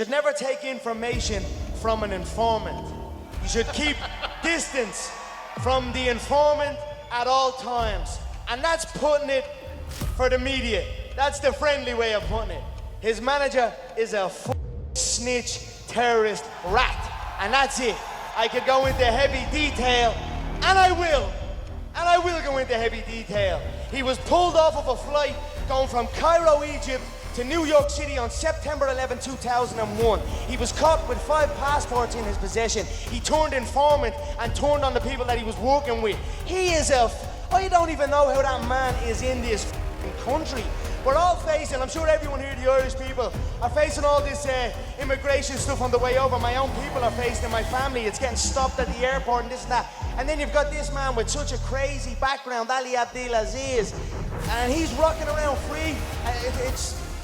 You should never take information from an informant. You should keep distance from the informant at all times. And that's putting it for the media. That's the friendly way of putting it. His manager is a snitch, terrorist, rat. And that's it. I could go into heavy detail, and I will. And I will go into heavy detail. He was pulled off of a flight going from Cairo, Egypt, to New York City on September 11, 2001. He was caught with 5 passports in his possession. He turned informant and turned on the people that he was working with. He is I don't even know how that man is in this country. We're all facing, I'm sure everyone here, the Irish people, are facing all this immigration stuff on the way over. My own people are facing it, my family. It's getting stopped at the airport and this and that. And then you've got this man with such a crazy background, Ali Abdelaziz, and he's rocking around free.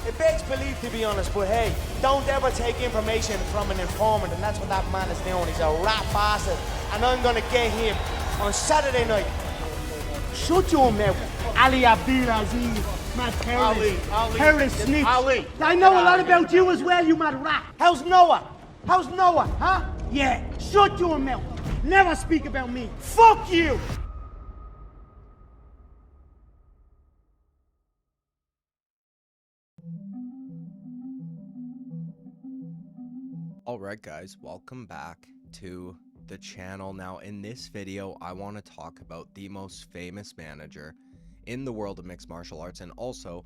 It begs belief, to be honest, but hey, don't ever take information from an informant, and that's what that man is doing. He's a rat bastard, and I'm gonna get him on Saturday night. Shut your mouth, Ali Abdelaziz, mad terrorist, terrorist snitch. Ali. I know a lot about you as well, you mad rat. How's Noah? How's Noah, huh? Yeah, shut your mouth. Never speak about me. Fuck you. Alright guys, welcome back to the channel. Now in this video I want to talk about the most famous manager in the world of mixed martial arts, and also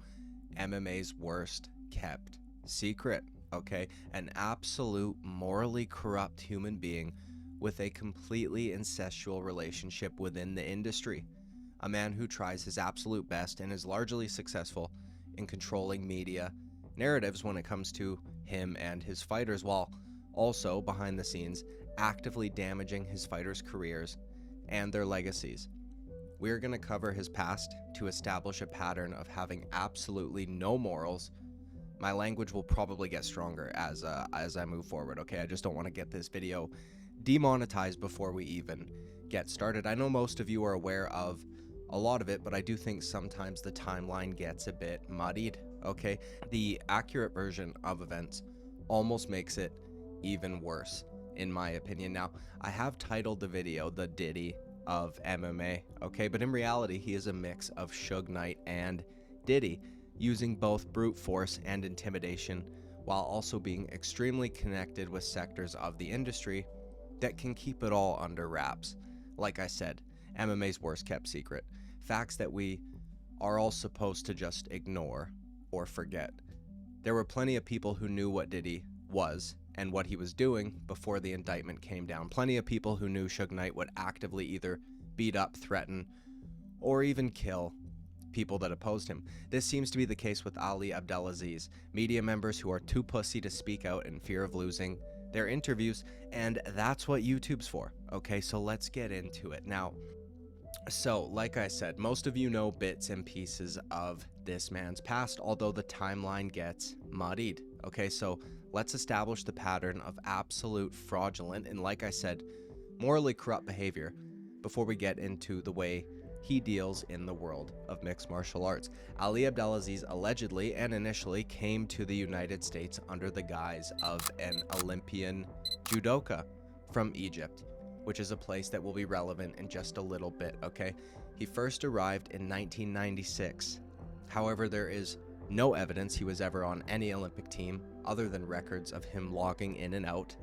MMA's worst kept secret, okay? An absolute morally corrupt human being with a completely incestual relationship within the industry. A man who tries his absolute best and is largely successful in controlling media narratives when it comes to him and his fighters, while also behind the scenes actively damaging his fighters' careers and their legacies. We're going to cover his past to establish a pattern of having absolutely no morals. My language will probably get stronger as I move forward, okay? I just don't want to get this video demonetized before we even get started. I know most of you are aware of a lot of it, but I do think sometimes the timeline gets a bit muddied, okay? The accurate version of events almost makes it even worse, in my opinion. Now, I have titled the video the Diddy of MMA, okay? But in reality, he is a mix of Suge Knight and Diddy, using both brute force and intimidation, while also being extremely connected with sectors of the industry that can keep it all under wraps. Like I said, MMA's worst kept secret. Facts that we are all supposed to just ignore or forget. There were plenty of people who knew what Diddy was and what he was doing before the indictment came down. Plenty of people who knew Suge Knight would actively either beat up, threaten, or even kill people that opposed him. This seems to be the case with Ali Abdelaziz. Media members who are too pussy to speak out in fear of losing their interviews, and that's what YouTube's for. Okay, so let's get into it. Now, so like I said, most of you know bits and pieces of this man's past, although the timeline gets muddied. Okay, so let's establish the pattern of absolute fraudulent and, like I said, morally corrupt behavior before we get into the way he deals in the world of mixed martial arts. Ali Abdelaziz allegedly and initially came to the United States under the guise of an Olympian judoka from Egypt, which is a place that will be relevant in just a little bit, okay? He first arrived in 1996. However, there is no evidence he was ever on any Olympic team other than records of him logging in and out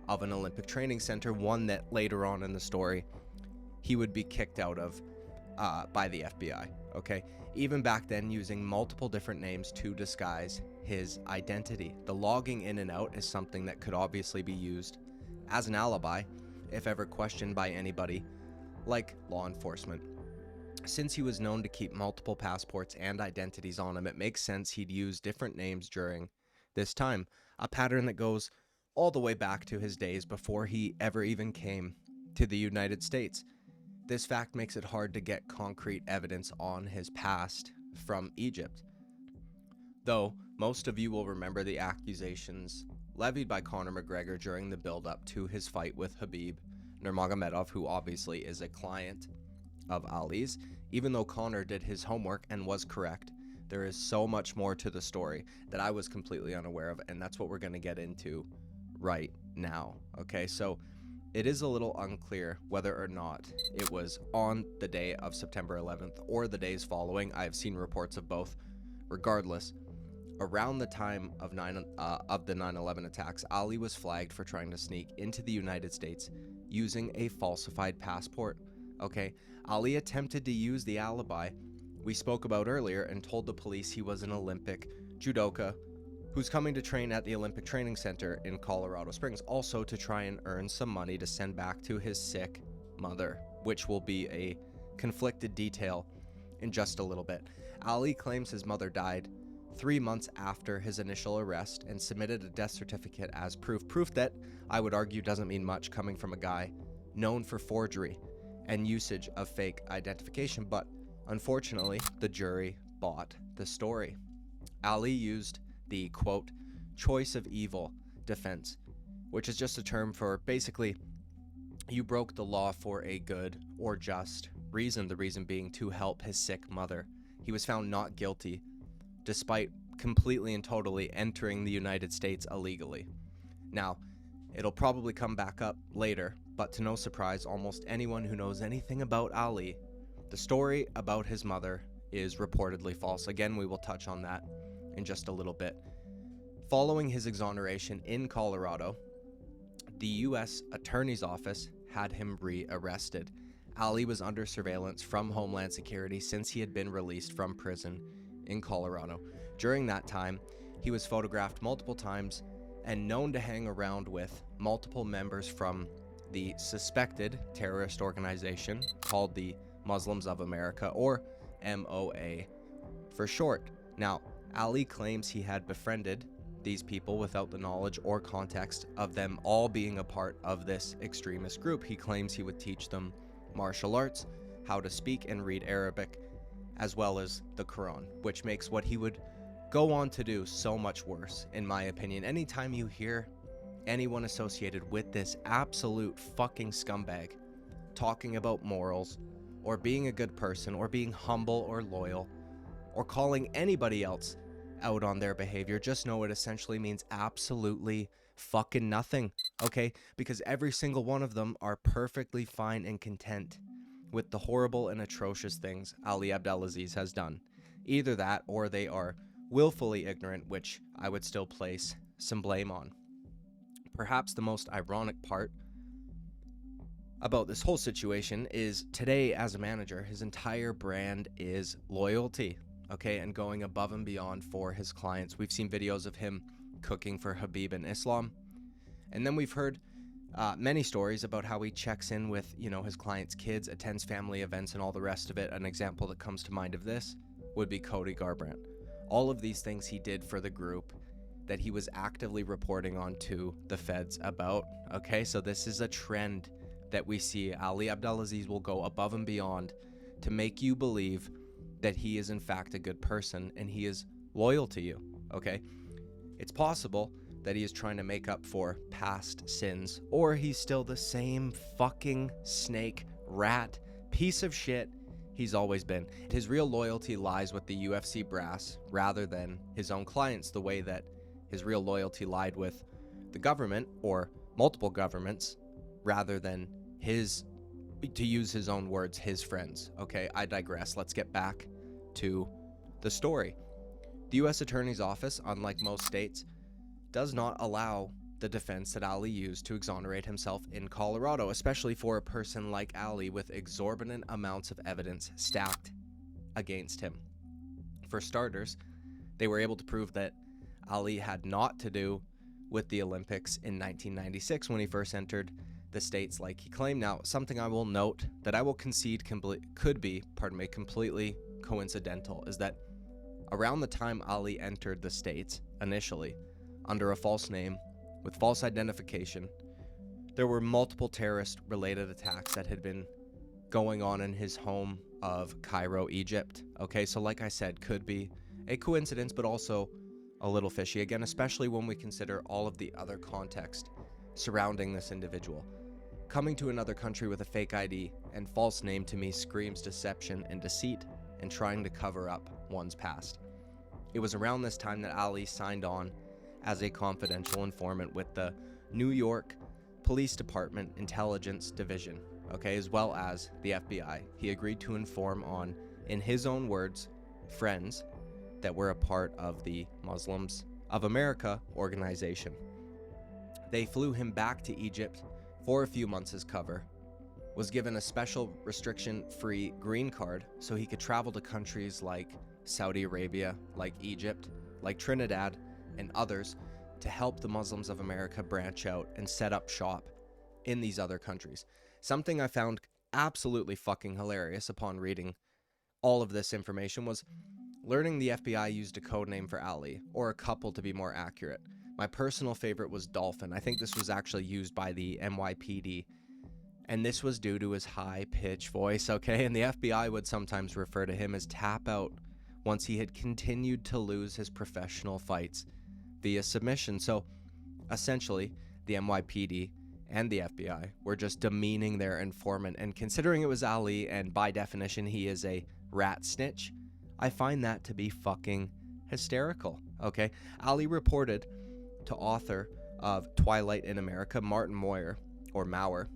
of an Olympic training center, one that later on in the story he would be kicked out of by the FBI, okay? Even back then, using multiple different names to disguise his identity. The logging in and out is something that could obviously be used as an alibi if ever questioned by anybody like law enforcement. Since he was known to keep multiple passports and identities on him, it makes sense he'd use different names during this time, a pattern that goes all the way back to his days before he ever even came to the United States. This fact makes it hard to get concrete evidence on his past from Egypt, though most of you will remember the accusations levied by Conor McGregor during the build-up to his fight with Khabib Nurmagomedov, who obviously is a client of Ali's. Even though Conor did his homework and was correct, There is so much more to the story that I was completely unaware of, and that's what we're going to get into right now. Okay, so it is a little unclear whether or not it was on the day of September 11th or the days following. I've seen reports of both. Regardless, around the time of the 9/11 attacks, Ali was flagged for trying to sneak into the United States using a falsified passport. Okay, Ali attempted to use the alibi we spoke about earlier and told the police he was an Olympic judoka who's coming to train at the Olympic Training Center in Colorado Springs, also to try and earn some money to send back to his sick mother, which will be a conflicted detail in just a little bit. Ali claims his mother died 3 months after his initial arrest and submitted a death certificate as proof that I would argue doesn't mean much coming from a guy known for forgery and usage of fake identification, but unfortunately, the jury bought the story. Ali used the, quote, choice of evil defense, which is just a term for basically you broke the law for a good or just reason, the reason being to help his sick mother. He was found not guilty, despite completely and totally entering the United States illegally. Now, it'll probably come back up later, but to no surprise, almost anyone who knows anything about Ali, the story about his mother is reportedly false. Again, we will touch on that in just a little bit. Following his exoneration in Colorado, the U.S. Attorney's Office had him re-arrested. Ali was under surveillance from Homeland Security since he had been released from prison in Colorado. During that time, he was photographed multiple times and known to hang around with multiple members from the suspected terrorist organization called the Muslims of America, or MOA for short. Now, Ali claims he had befriended these people without the knowledge or context of them all being a part of this extremist group. He claims he would teach them martial arts, how to speak and read Arabic, as well as the Quran, which makes what he would go on to do so much worse, in my opinion. Anytime you hear anyone associated with this absolute fucking scumbag talking about morals, or being a good person, or being humble or loyal, or calling anybody else out on their behavior, just know it essentially means absolutely fucking nothing, okay? Because every single one of them are perfectly fine and content with the horrible and atrocious things Ali Abdelaziz has done. Either that, or they are willfully ignorant, which I would still place some blame on. Perhaps the most ironic part about this whole situation is today, as a manager, his entire brand is loyalty, okay, and going above and beyond for his clients. We've seen videos of him cooking for Habib and Islam, and then we've heard many stories about how he checks in with, his clients' kids, attends family events, and all the rest of it. An example that comes to mind of this would be Cody Garbrandt. All of these things he did for the group that he was actively reporting on to the feds about, okay? So this is a trend that we see. Ali Abdelaziz will go above and beyond to make you believe that he is in fact a good person and he is loyal to you, okay? It's possible that he is trying to make up for past sins, or he's still the same fucking snake, rat, piece of shit he's always been. His real loyalty lies with the UFC brass rather than his own clients, the way that his real loyalty lied with the government or multiple governments rather than his, to use his own words, his friends. Okay, I digress. Let's get back to the story. The U.S. Attorney's Office, unlike most states, does not allow the defense that Ali used to exonerate himself in Colorado, especially for a person like Ali with exorbitant amounts of evidence stacked against him. For starters, they were able to prove that Ali had naught to do with the Olympics in 1996 when he first entered the States like he claimed. Now, something I will note that I will concede could be completely coincidental is that around the time Ali entered the States initially under a false name with false identification, there were multiple terrorist-related attacks that had been going on in his home of Cairo, Egypt. Okay, so like I said, could be a coincidence, but also a little fishy, again, especially when we consider all of the other context surrounding this individual. Coming to another country with a fake ID and false name to me screams deception and deceit and trying to cover up one's past. It was around this time that Ali signed on as a confidential informant with the New York Police Department Intelligence Division, okay, as well as the FBI. He agreed to inform on, in his own words, friends that were a part of the Muslims of America organization. They flew him back to Egypt for a few months as cover, was given a special restriction-free green card so he could travel to countries like Saudi Arabia, like Egypt, like Trinidad, and others to help the Muslims of America branch out and set up shop in these other countries. Something I found absolutely fucking hilarious upon reading all of this information was learning the FBI used a code name for Ali, or a couple to be more accurate. My personal favorite was Dolphin. I think this was actually used by the NYPD, and this was due to his high-pitched voice, okay? And the FBI would sometimes refer to him as Tap Out once he had continued to lose his professional fights via submission. So essentially, the NYPD and the FBI were just demeaning their informant, and considering it was Ali, and by definition he is a rat snitch, I find that to be fucking hysterical, okay? Ali reported to author of Twilight in America, Martin Moyer, or Maurer,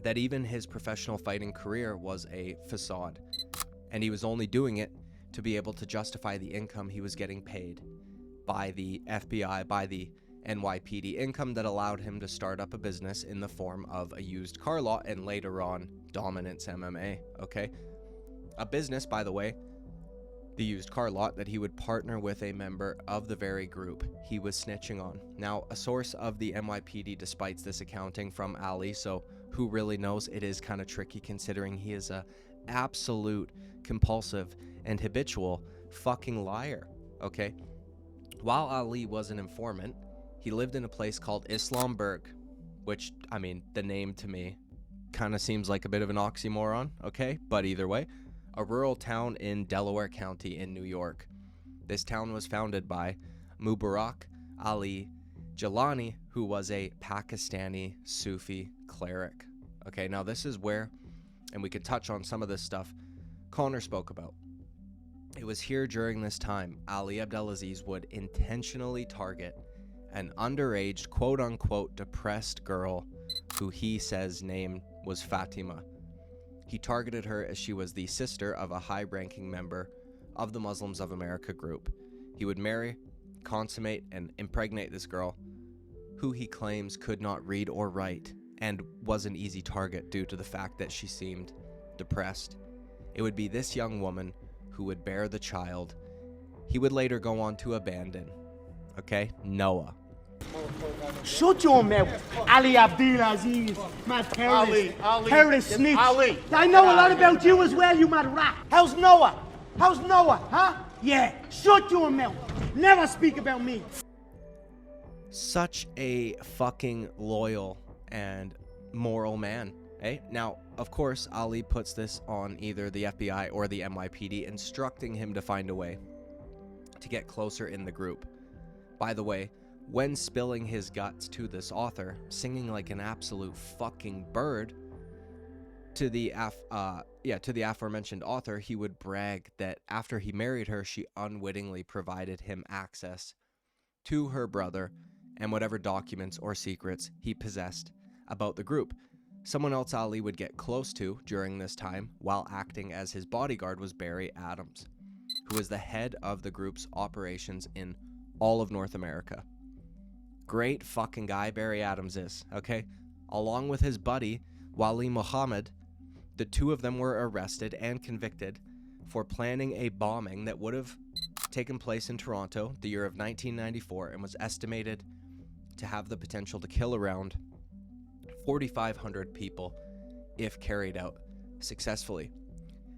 that even his professional fighting career was a facade, and he was only doing it to be able to justify the income he was getting paid by the FBI, by the NYPD, income that allowed him to start up a business in the form of a used car lot and later on Dominance MMA, okay? A business, by the way, the used car lot, that he would partner with a member of the very group he was snitching on. Now, a source of the NYPD dispites this accounting from Ali, so who really knows? It is kind of tricky considering he is a absolute compulsive and habitual fucking liar, okay? While Ali was an informant, he lived in a place called Islamburg, which, I mean, the name to me kind of seems like a bit of an oxymoron, okay? But either way, a rural town in Delaware County in New York. This town was founded by Mubarak Ali Jilani, who was a Pakistani Sufi cleric. Okay, now this is where, and we could touch on some of this stuff Connor spoke about. It was here during this time Ali Abdelaziz would intentionally target an underage, quote-unquote, depressed girl who he says name was Fatima. He targeted her as she was the sister of a high-ranking member of the Muslims of America group. He would marry, consummate, and impregnate this girl, who he claims could not read or write, and was an easy target due to the fact that she seemed depressed. It would be this young woman who would bear the child he would later go on to abandon. Okay? Noah. Shut your mouth, Ali Abdelaziz, mad terrorist, terrorist snitch. Ali. I know a lot about you as well, you mad rat. How's Noah? How's Noah, huh? Yeah, shut your mouth. Never speak about me. Such a fucking loyal and moral man, eh? Now, of course, Ali puts this on either the FBI or the NYPD, instructing him to find a way to get closer in the group. By the way, when spilling his guts to this author, singing like an absolute fucking bird to the aforementioned author, he would brag that after he married her, she unwittingly provided him access to her brother and whatever documents or secrets he possessed about the group. Someone else Ali would get close to during this time while acting as his bodyguard was Barry Adams, who was the head of the group's operations in all of North America. Great fucking guy Barry Adams is, okay? Along with his buddy, Wali Muhammad, the two of them were arrested and convicted for planning a bombing that would have taken place in Toronto the year of 1994 and was estimated to have the potential to kill around 4,500 people if carried out successfully.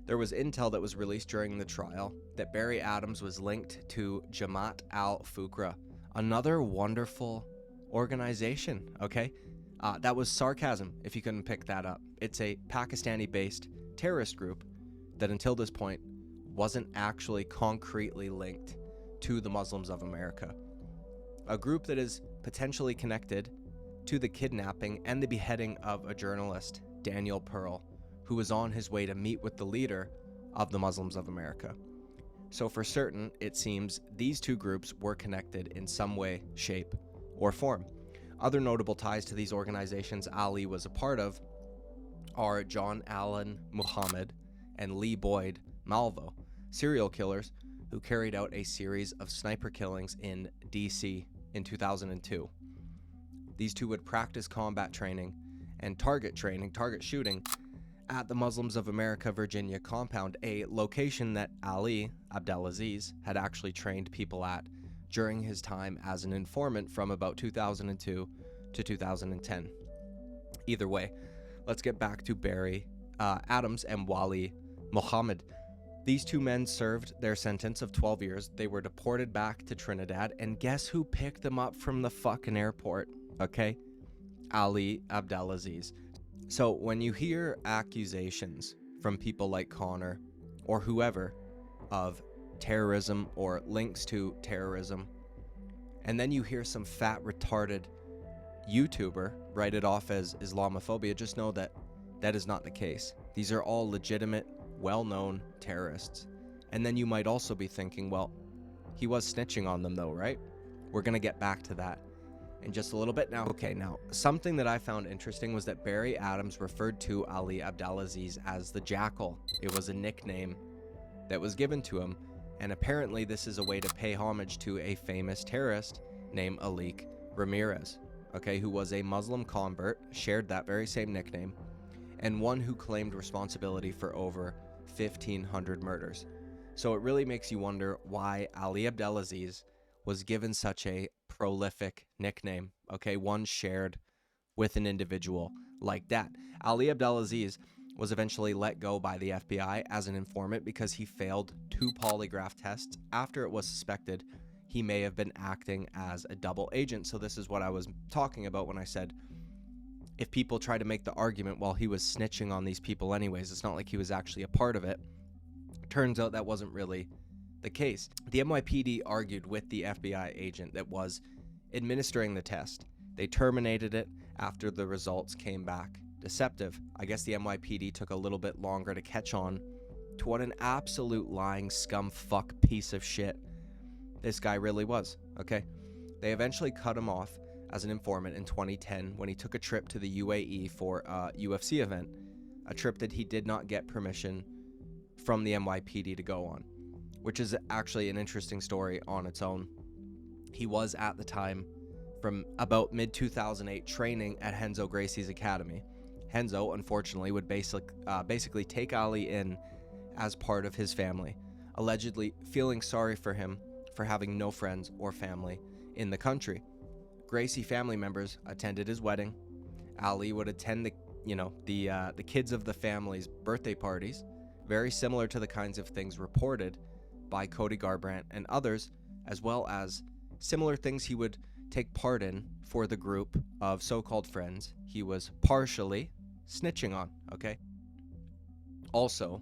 There was intel that was released during the trial that Barry Adams was linked to Jamaat al-Fuqra, another wonderful organization, okay? That was sarcasm, if you couldn't pick that up. It's a Pakistani-based terrorist group that until this point wasn't actually concretely linked to the Muslims of America. A group that is potentially connected to the kidnapping and the beheading of a journalist, Daniel Pearl, who was on his way to meet with the leader of the Muslims of America. So for certain, it seems these two groups were connected in some way, shape, or form. Other notable ties to these organizations Ali was a part of are John Allen Muhammad and Lee Boyd Malvo, serial killers who carried out a series of sniper killings in DC in 2002. These two would practice combat training and target shooting at the Muslims of America, Virginia compound, a location that Ali Abdelaziz had actually trained people at during his time as an informant from about 2002 to 2010. Either way, let's get back to Barry Adams and Wali Muhammad. These two men served their sentence of 12 years. They were deported back to Trinidad, and guess who picked them up from the fucking airport? Okay? Ali Abdelaziz. So when you hear accusations from people like Connor or whoever of terrorism or links to terrorism, and then you hear some fat retarded YouTuber write it off as Islamophobia, just know that that is not the case. These are all legitimate, well-known terrorists. And then you might also be thinking, well, he was snitching on them though, right? We're gonna get back to that in just a little bit now. Okay, now, something that I found interesting was that Barry Adams referred to Ali Abdelaziz as the Jackal. It was a nickname that was given to him, and apparently this is a way to pay homage to a famous terrorist named Alik Ramirez, okay, who was a Muslim convert, shared that very same nickname, and one who claimed responsibility for over 1,500 murders. So it really makes you wonder why Ali Abdelaziz was given such a prolific nickname, okay, one shared with an individual like that. Ali Abdelaziz was eventually let go by the FBI as an informant because he failed 2 polygraph tests after it was suspected he may have been acting as a double agent. So this is what I was talking about when I said if people try to make the argument, well, he was snitching on these people anyways, it's not like he was actually a part of it. Turns out that wasn't really the case. The NYPD argued with the FBI agent that was administering the test. They terminated it after the results came back deceptive. I guess the NYPD took a little bit longer to catch on to what an absolute lying scumfuck piece of shit this guy really was, okay? They eventually cut him off as an informant in 2010 when he took a trip to the UAE for a UFC event, a trip that he did not get permission from the NYPD to go on, which is actually an interesting story on its own. He was at the time from about mid-2008 training at Renzo Gracie's academy. Renzo, unfortunately, would basically take Ali in as part of his family, allegedly feeling sorry for him for having no friends or family in the country. Gracie family members attended his wedding. Ali would attend the kids of the family's birthday parties, very similar to the kinds of things reported by Cody Garbrandt and others, as well as similar things he would take part in for the group of so-called friends he was partially snitching on, okay? Also,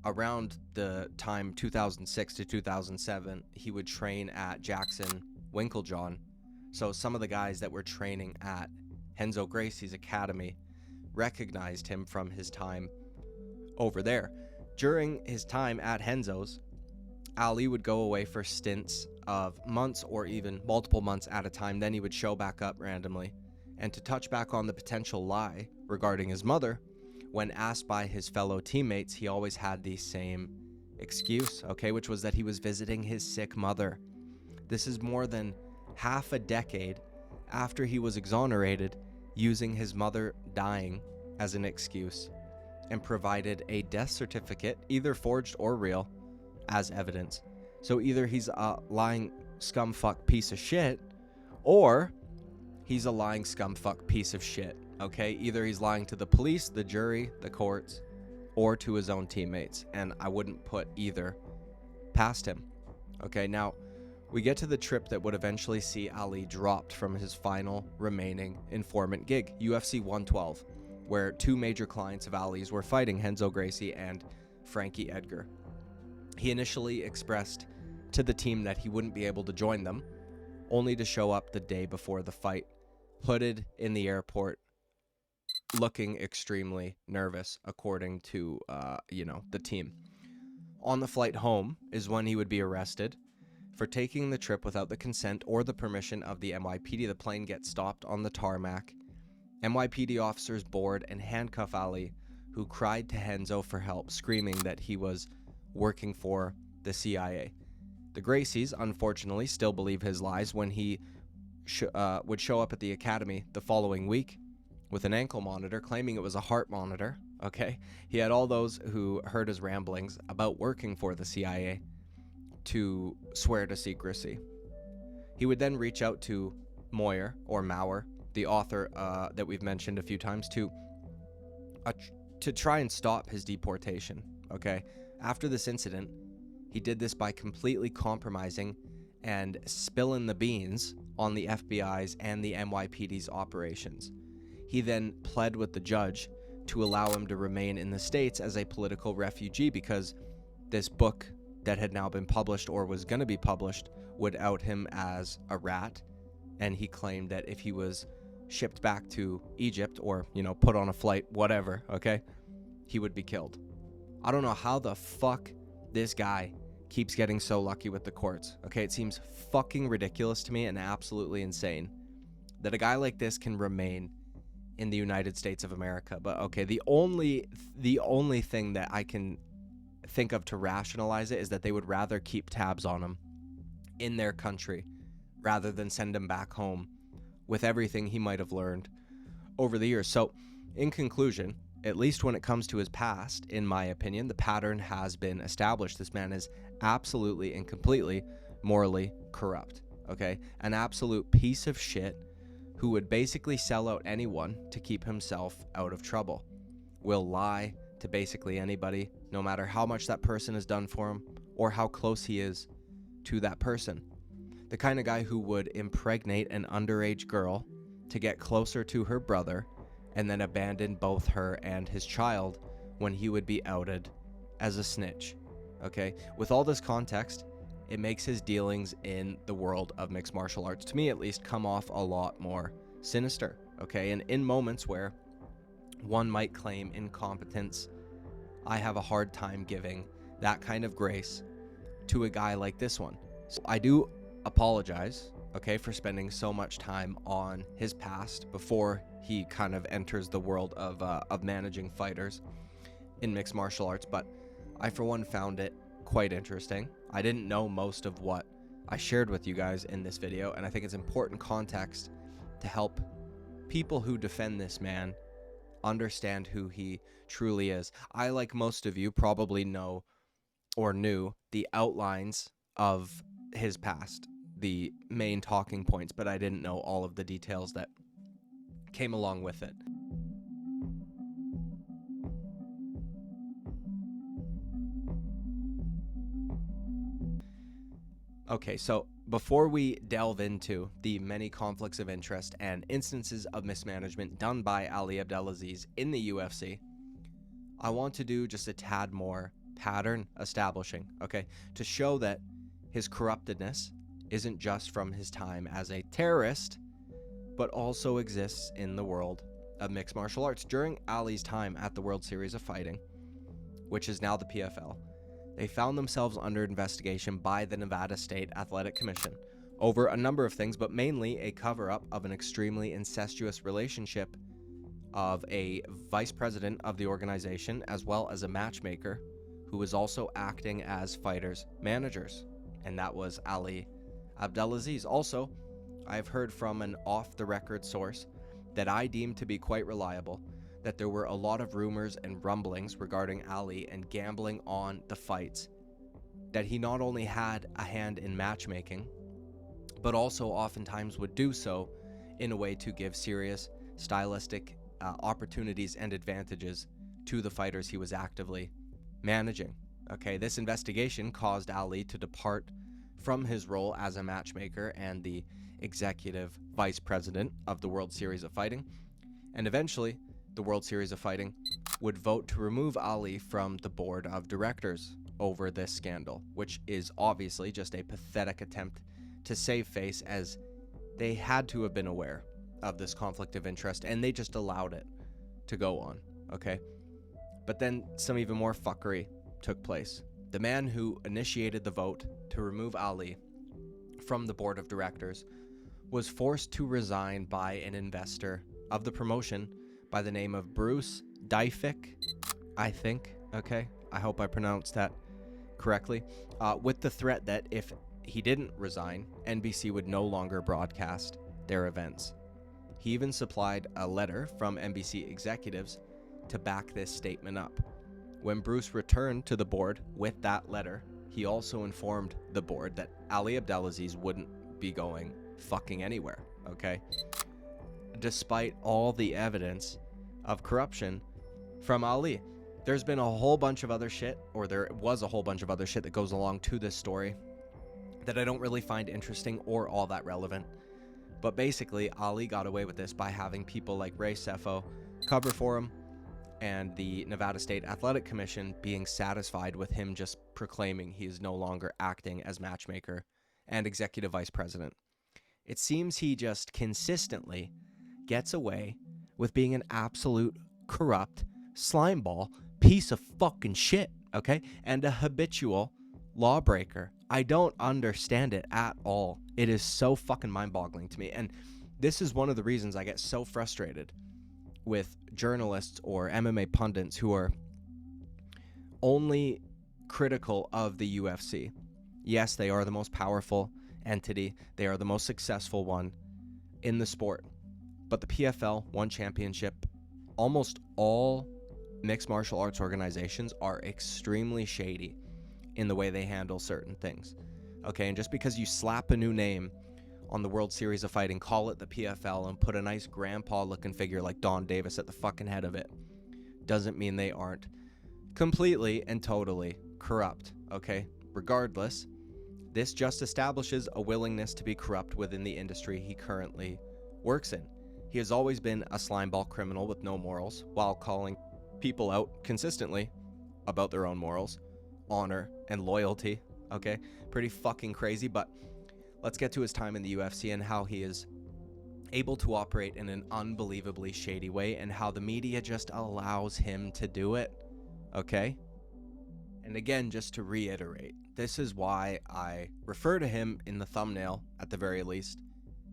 around the time 2006 to 2007, he would train at Jackson Winklejohn. So some of the guys that were training at Renzo Gracie's academy recognized him from his time over there. During his time at Renzo's, Ali would go away for stints of months or even multiple months at a time. Then he would show back up randomly. And to touch back on the potential lie regarding his mother, when asked by his fellow teammates, he always had the same excuse, okay, which was that he was visiting his sick mother. This is more than half a decade after he was exonerated, using his mother dying as an excuse, and provided a death certificate, either forged or real, as evidence. So either he's a lying scumfuck piece of shit, or he's a lying scumfuck piece of shit, okay? Either he's lying to the police, the jury, the courts, or to his own teammates, and I wouldn't put either past him, okay? Now, we get to the trip that would eventually see Ali dropped from his final remaining informant gig, UFC 112, where 2 major clients of Ali's were fighting, Renzo Gracie and Frankie Edgar. He initially expressed to the team that he wouldn't be able to join them, only to show up the day before the fight, hooded in the airport, looking extremely nervous, according to, the team. On the flight home is when he would be arrested for taking the trip without the consent or the permission of the NYPD. The plane gets stopped on the tarmac. NYPD officers board and handcuff Ali, who cried to Henzo for help, screaming that he was working for the CIA. The Gracies, unfortunately, still believe his lies when he would show up at the academy the following week with an ankle monitor, claiming it was a heart monitor, okay? He had all those who heard his ramblings about working for the CIA to swear to secrecy. He would then reach out to Moyer, or Mauer, the author that we've mentioned a few times, to try and stop his deportation, okay? After this incident, he did this by completely compromising and spilling the beans on the FBI's and the NYPD's operations. He then pled with the judge to allow him to remain in the States as a political refugee because this book that had now been published, or was going to be published, would out him as a rat, and he claimed that if he was shipped back to Egypt or, put on a flight, whatever, okay, he would be killed. I don't know how the fuck this guy keeps getting so lucky with the courts, okay? It seems fucking ridiculous to me and absolutely insane that a guy like this can remain in the United States of America. But okay, the only thing that I can think of to rationalize it is that they would rather keep tabs on him in their country rather than send him back home with everything he might have learned over the years. So, in conclusion, at least when it comes to his past, in my opinion, the pattern has been established. This man is absolutely and completely morally corrupt, okay? An absolute piece of shit who would basically sell out anyone to keep himself out of trouble. Will lie to basically anybody, no matter how much that person has done for him or how close he is to that person. The kind of guy who would impregnate an underage girl to get closer to her brother and then abandon both her and his child when he would be outed as a snitch, okay? With all this context, it makes his dealings in the world of mixed martial arts, to me at least, come off a lot more sinister, okay? And in moments where one might claim incompetence, I have a hard time giving that kind of grace to a guy like this one. So I do apologize, okay, for spending so much time on his past before he kind of enters the world of managing fighters in mixed martial arts, but I for one found it quite interesting. I didn't know most of what I shared with you guys in this video, and I think it's important context to help people who defend this man understand who he truly is. I, like most of you, probably know or knew the outlines of his past, the main talking points, but I didn't know all of the details that came along with it. Okay, so before we delve into the many conflicts of interest and instances of mismanagement done by Ali Abdelaziz in the UFC, I want to do just a tad more pattern establishing, okay, to show that his corruptedness isn't just from his time as a terrorist, but also exists in the world of mixed martial arts. During Ali's time at the World Series of Fighting, which is now the PFL, they found themselves under investigation by the Nevada State Athletic Commission over a number of things, but mainly a cover-up of an extremely incestuous relationship of a vice president of the organization as well as a matchmaker who was also acting as fighters' managers, and that was Ali Abdelaziz. Also, I've heard from an off-the-record source that I deem to be quite reliable that there were a lot of rumors and rumblings regarding Ali and gambling on the fights, that he not only had a hand in matchmaking, but also oftentimes would do so in a way to give serious stylistic opportunities and advantages to the fighters he was actively managing. Okay, this investigation caused Ali to depart from his role as a matchmaker and the executive vice president of the World Series of Fighting, and eventually the World Series of Fighting would vote to remove Ali from the board of directors over this scandal, which is obviously just a pathetic attempt to save face, as they had to have been aware of this conflict of interest and they just allowed it to go on, okay? But then some even more fuckery took place. the man who initiated the vote to remove Ali from the board of directors, was forced to resign by an investor of the promotion by the name of Bruce Dyfick, I think. Okay, I hope I pronounced that correctly, with the threat that if he didn't resign, NBC would no longer broadcast their events. He even supplied a letter from NBC executives to back this statement up. When Bruce returned to the board with that letter, he also informed the board that Ali Abdelaziz wouldn't be going fucking anywhere, okay? Despite all the evidence of corruption from Ali. There's been a whole bunch of other shit, or there was a whole bunch of other shit that goes along to this story that I don't really find interesting or all that relevant. But basically, Ali got away with this by having people like Ray Sefo cover for him, and the Nevada State Athletic Commission being satisfied with him just proclaiming he is no longer acting as matchmaker and executive vice president. It seems he just consistently gets away with being an absolute corrupt slimeball piece of fucking shit, okay? And a habitual lawbreaker. I don't understand it at all. It is so fucking mind-boggling to me. And this is one of the reasons I get so frustrated with journalists or MMA pundits who are only critical of the UFC. Yes, they are the most powerful entity. They are the most successful one in the sport. But the PFL, one championship. Almost all mixed martial arts organizations are extremely shady in the way they handle certain things. Okay, and just because you slap a new name on the World Series of Fighting, call it the PFL, and put a nice grandpa-looking figure like Don Davis at the fucking head of it, doesn't mean they aren't completely and totally corrupt, okay? Regardless, this just establishes a willingness to be corrupt within the industry he currently works in. He has always been a slimeball criminal with no morals, while calling people out consistently about their own morals, honor, and loyalty, okay? Pretty fucking crazy, but let's get to his time in the UFC and how he is able to operate in an unbelievably shady way and how the media just allows him to do it, okay? And again, just to reiterate, this is why I refer to him in the thumbnail, at the very least,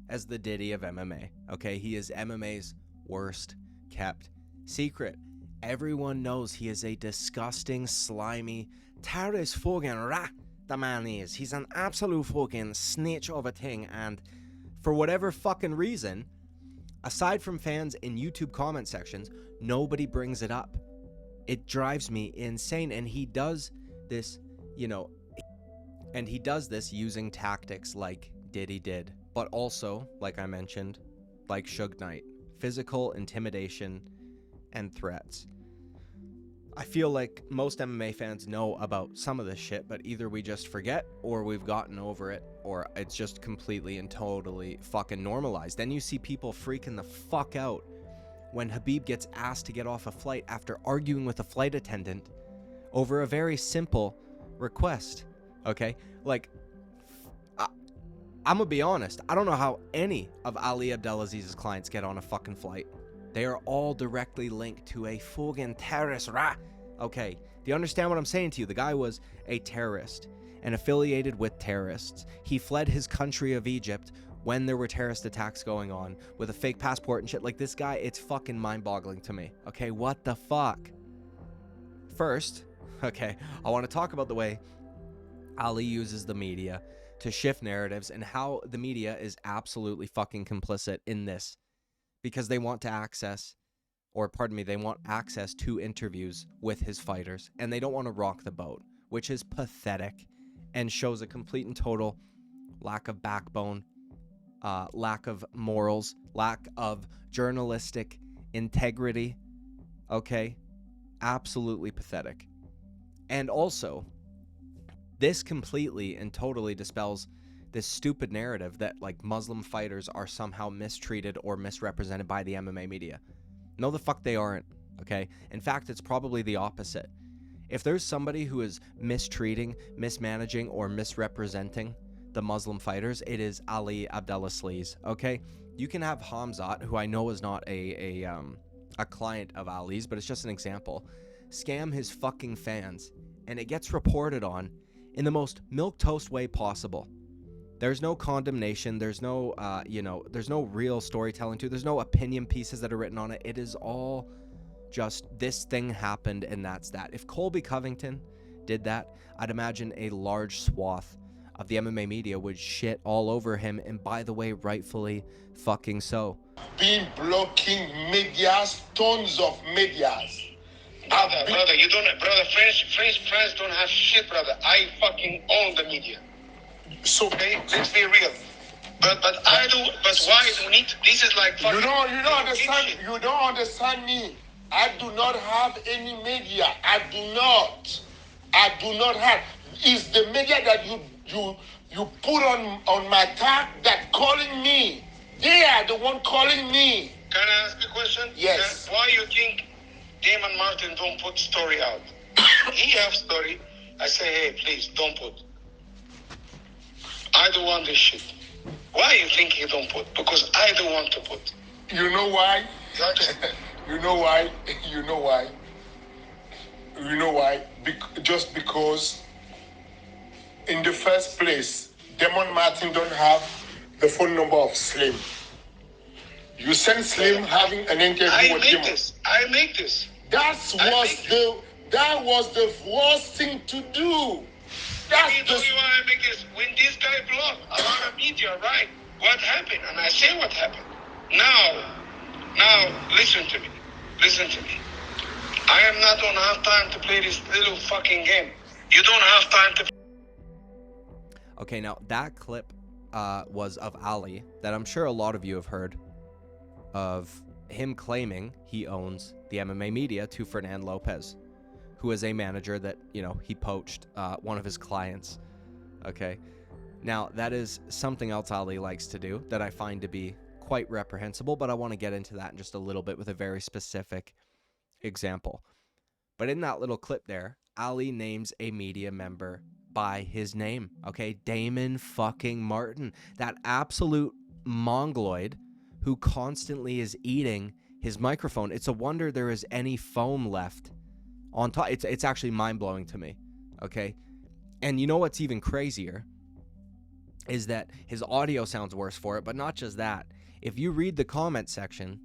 as the Diddy of MMA, okay? He is MMA's worst kept secret. Everyone knows he is a disgusting, slimy, terrorist fucking rat, the man is. He's an absolute fucking snitch of a thing, and for whatever fucking reason, aside from fans in YouTube comment sections, nobody brings it up. It drives me insane, and he does this, and he does this using tactics like Diddy did, but also, like I mentioned, like Suge Knight, physical intimidation and threats. I feel like most MMA fans know about some of this shit, but either we just forget or we've gotten over it, or it's just completely and totally fucking normalized. Then you see people freaking the fuck out when Khabib gets asked to get off a flight after arguing with a flight attendant over a very simple request, okay? Like, I'm gonna be honest, I don't know how any of Ali Abdelaziz's clients get on a fucking flight. They are all directly linked to a fucking terrorist, okay? Do you understand what I'm saying to you? The guy was a terrorist and affiliated with terrorists. He fled his country of Egypt when there were terrorist attacks going on with a fake passport and shit. Like, this guy, it's fucking mind-boggling to me, okay? What the fuck? First, okay, I want to talk about the way Ali uses the media to shift narratives and how the media is absolutely fucking complicit in this, because they want to they want access to interviews with his fighters, and they don't want to rock the boat, which is pathetic and shows a complete and total lack of backbone, lack of morals, lack of journalistic integrity, okay? Absolutely pathetic. And also, this completely and totally dispels this stupid narrative that, like, Muslim fighters are somehow mistreated or misrepresented by the MMA media. No, the fuck they aren't, okay? In fact, it's probably the opposite. If there's somebody who is mistreating, mismanaging, or misrepresenting the Muslim fighters, it is Ali Abdelaziz, okay? You can have Hamzat, who I know is not a client of Ali's, but it's just an example, scam his fucking fans and it gets reported on in the most milquetoast way possible. There's no condemnation. There's no, there's no real storytelling to it. There's no opinion pieces that are written on it. It is all just this thing happened and that's that. If Colby Covington did that, I'd imagine a large swath of the MMA media would shit all over him. And by the way, rightfully fucking so. Been blocking medias, tons of medias. Brother, you don't, brother, friends don't have shit, brother. I fucking own the media. So, okay, let's be real. But I do, but why do we need, this is like fucking... You don't understand, you don't understand me. I do not have any media. I do not have. It's the media that you put on my tag that calling me. They are the one calling me. Can I ask a question? Yes. Why you think Damon Martin don't put story out? He have story. I say, hey, please don't put. I don't want this shit. Why you think he don't put? Because I don't want to put. You know why? You know why? You know why? You know why? Just because in the first place, Damon Martin don't have the phone number of Slim. You send Slim having an interview with him. I make this. That was the worst thing to do. That's you want to make this. When this guy blocked a lot of media, right? What happened? And I say what happened. Now, listen to me. Listen to me. I don't have time to play this little fucking game. You don't have time to... Okay, now that clip was of Ali that I'm sure a lot of you have heard of, him claiming he owns the MMA media to Fernan Lopez, who is a manager that, he poached one of his clients. Okay. Now, that is something else Ali likes to do that I find to be quite reprehensible, but I want to get into that in just a little bit with a very specific example. But in that little clip there, Ali names a media member by his name, okay? Damon fucking Martin, that absolute mongoloid who constantly is eating his microphone. It's a wonder there is any foam left on top. It's actually mind-blowing to me, okay? And you know what's even crazier is that his audio sounds worse for it, but not just that. If you read the comment section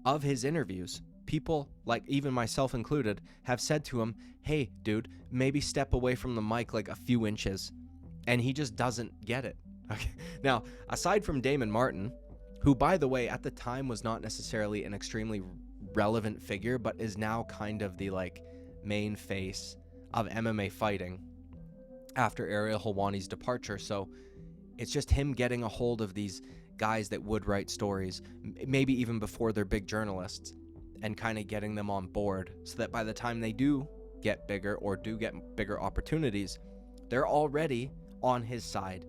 of his interviews, people, like even myself included, have said to him, hey, dude, maybe step away from the mic like a few inches. And he just doesn't get it. Okay. Now, aside from Damon Martin, who, by the way, at the time was not necessarily an extremely relevant figure, but is now kind of the, main face of MMA fighting after Ariel Helwani's departure. So it's just him getting a hold of these guys that would write stories, maybe even before they're big journalists, and kind of getting them on board so that by the time they do get bigger or do get bigger opportunities, they're already on his side.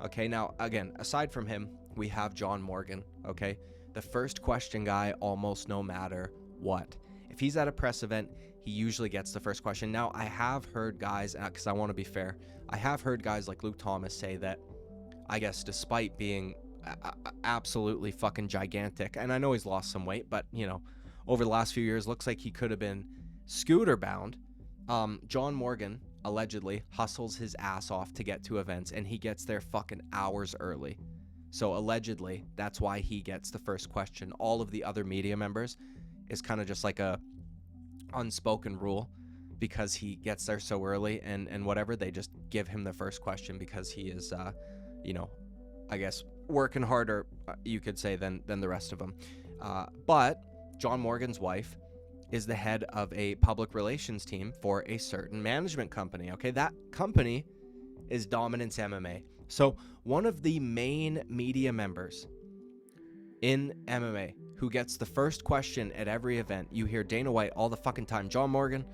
Okay, now, again, aside from him, we have John Morgan, okay? The first question guy almost no matter what. If he's at a press event, he usually gets the first question. Now, I have heard guys, because I want to be fair, I have heard guys like Luke Thomas say that, I guess, despite being absolutely fucking gigantic, and I know he's lost some weight, but, over the last few years, looks like he could have been scooter bound. John Morgan allegedly hustles his ass off to get to events, and he gets there fucking hours early. So allegedly, that's why he gets the first question. All of the other media members is kind of just like a unspoken rule, because he gets there so early and whatever, they just give him the first question because he is, I guess working harder, you could say, than the rest of them. But John Morgan's wife is the head of a public relations team for a certain management company. Okay, that company is Dominance MMA. So one of the main media members in MMA who gets the first question at every event, you hear Dana White all the fucking time, John Morgan,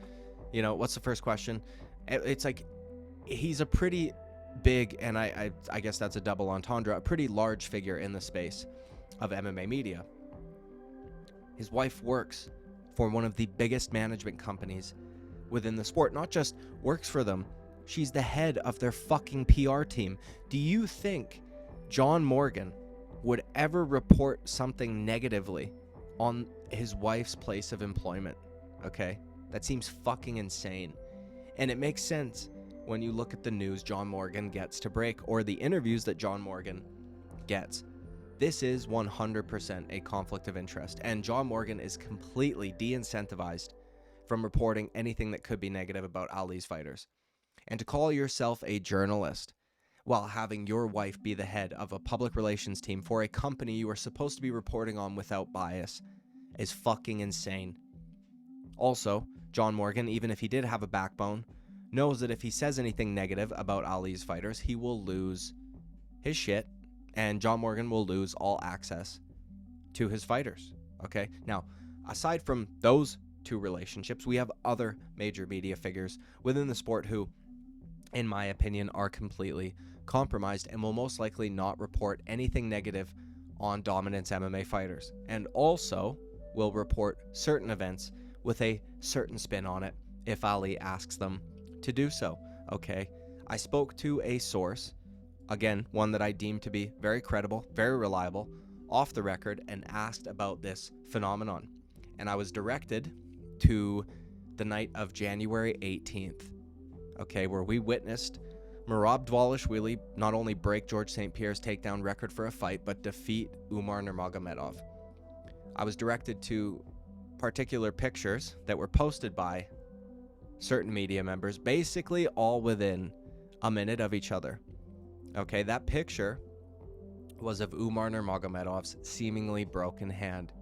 what's the first question? It's like he's a pretty big, and I guess that's a double entendre, a pretty large figure in the space of MMA media. His wife works for one of the biggest management companies within the sport. Not just works for them, she's the head of their fucking PR team. Do you think John Morgan would ever report something negatively on his wife's place of employment? Okay, that seems fucking insane. And it makes sense when you look at the news John Morgan gets to break, or the interviews that John Morgan gets. This is 100% a conflict of interest, and John Morgan is completely de-incentivized from reporting anything that could be negative about Ali's fighters. And to call yourself a journalist while having your wife be the head of a public relations team for a company you are supposed to be reporting on without bias is fucking insane. Also, John Morgan, even if he did have a backbone, knows that if he says anything negative about Ali's fighters, he will lose his shit, and John Morgan will lose all access to his fighters. Okay? Now, aside from those two relationships, we have other major media figures within the sport who, in my opinion, are completely compromised and will most likely not report anything negative on Dominance MMA fighters, and also will report certain events with a certain spin on it if Ali asks them to do so. Okay? I spoke to a source, again, one that I deem to be very credible, very reliable, off the record, and asked about this phenomenon. And I was directed to the night of January 18th, okay, where we witnessed Merab Dvalishvili not only break George St. Pierre's takedown record for a fight, but defeat Umar Nurmagomedov. I was directed to particular pictures that were posted by certain media members, basically all within a minute of each other. Okay, that picture was of Umar Nurmagomedov's seemingly broken hand.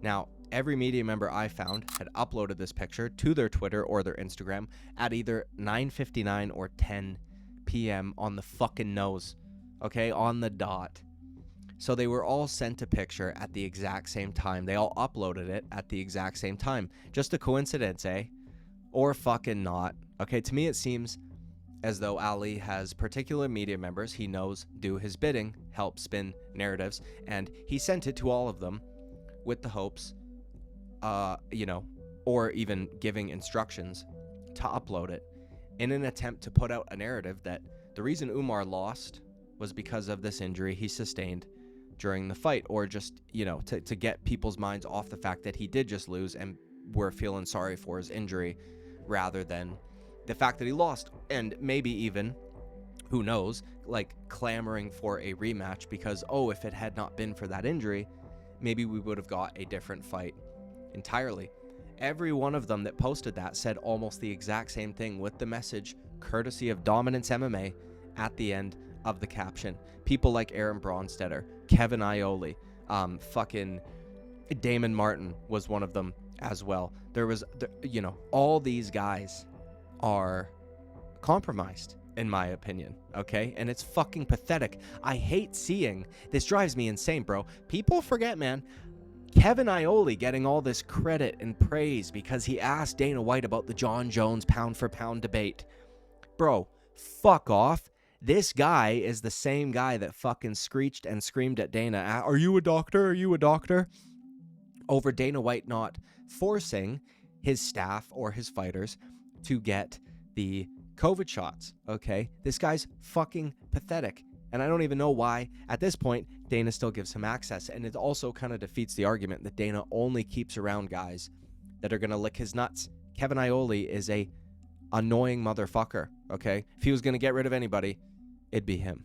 Now, every media member I found had uploaded this picture to their Twitter or their Instagram at either 9:59 or 10 p.m. on the fucking nose, okay, on the dot. So they were all sent a picture at the exact same time. They all uploaded it at the exact same time. Just a coincidence, eh? Or fucking not. Okay, to me it seems as though Ali has particular media members he knows do his bidding, help spin narratives, and he sent it to all of them with the hopes, or even giving instructions to upload it in an attempt to put out a narrative that the reason Umar lost was because of this injury he sustained during the fight, or just, to get people's minds off the fact that he did just lose and were feeling sorry for his injury rather than the fact that he lost, and maybe even, who knows, like clamoring for a rematch because, if it had not been for that injury, maybe we would have got a different fight entirely. Every one of them that posted that said almost the exact same thing with the message, courtesy of Dominance MMA, at the end of the caption. People like Aaron Bronstetter, Kevin Iole, fucking Damon Martin was one of them as well. There was, all these guys are compromised, in my opinion, okay? And it's fucking pathetic. I hate seeing, this drives me insane, bro. People forget, man, Kevin Iole getting all this credit and praise because he asked Dana White about the John Jones pound-for-pound debate. Bro, fuck off. This guy is the same guy that fucking screeched and screamed at Dana, "Are you a doctor? Are you a doctor?" over Dana White not forcing his staff or his fighters to get the COVID shots, okay? This guy's fucking pathetic. And I don't even know why, at this point, Dana still gives him access. And it also kind of defeats the argument that Dana only keeps around guys that are going to lick his nuts. Kevin Iole is a annoying motherfucker, okay? If he was going to get rid of anybody, it'd be him.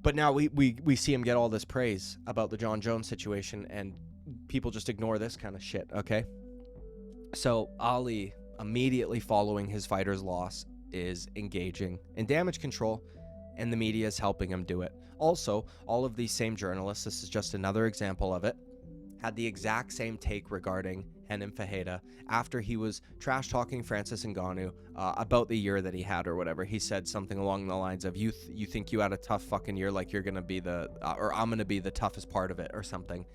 But now we see him get all this praise about the John Jones situation, and people just ignore this kind of shit, okay? So Ali, immediately following his fighter's loss, is engaging in damage control, and the media is helping him do it. Also, all of these same journalists, this is just another example of it, had the exact same take regarding Renan Fajeda after he was trash-talking Francis Ngannou about the year that he had or whatever. He said something along the lines of, you think you had a tough fucking year, like you're going to be or I'm going to be the toughest part of it or something,